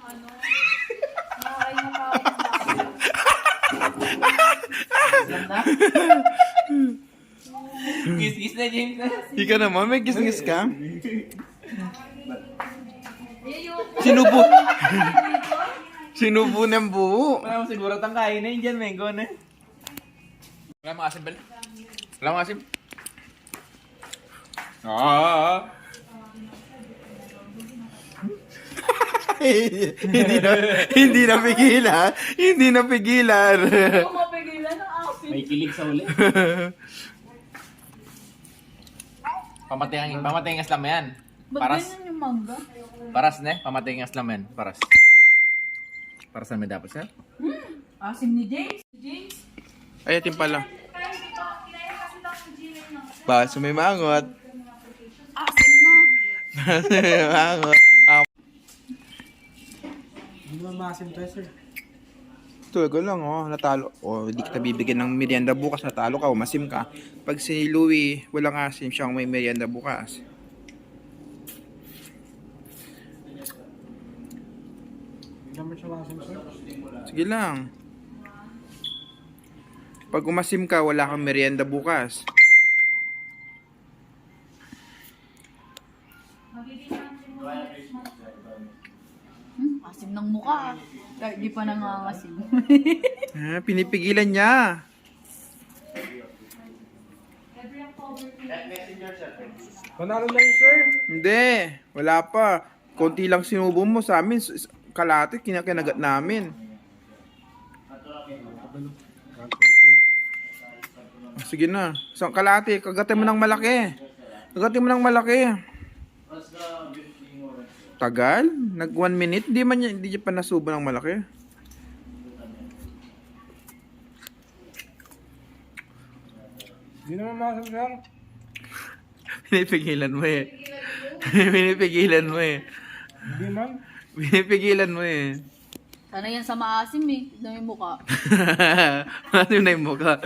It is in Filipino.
ng ano. Nakakain na pa ako ng Kiss-kiss na, James. Ika naman, may gisngis ka? Ayun. Sinubo. Sinubo ng buo. Wala mo siguro tangkain na yun dyan, Mengo na. Wala mga asim, Bel. Wala mga asim. Hindi na pigilan. Hindi na pigilan. Ako mapigilan ng asin. May kilig sa uli. Pamatay ang aslam yan. Ba't Paras. ganyan yung mangga? Paras ne? Pamatay ang aslam yan. Paras. Para saan may dapat siya? Asin ni James. James. Ay, atin pala. Baso may mangot. Asin na. Baso may mangot. Hindi naman maasim tayo, sir. Tulog lang, oh. Natalo. Oh, hindi kita bibigyan ng merienda bukas. Natalo ka, umasim ka. Pag si Louie, walang asim, siya ang may merienda bukas. Hindi naman siya maasim, sir. Sige lang. Pag umasim ka, wala kang merienda bukas. Asim ng mukha. Kahit di pa nangangasim. Pinipigilan niya. Panalo na yun, sir. Hindi. Wala pa. Konti lang sinubo mo sa amin. Kalate, kinakinagat namin. Sige na. Isang kalate, kagatin mo ng malaki. Kagatin mo ng malaki. Tagal? Nag 1 minute? Hindi niya pa nasubo ng malaki. Hindi naman maasim, sir. Pinipigilan mo eh. Pinipigilan mo eh. Hindi man. Pinipigilan mo eh. Sana yan sa maasim eh. Tignan mo yung mukha. Ano na yung mukha?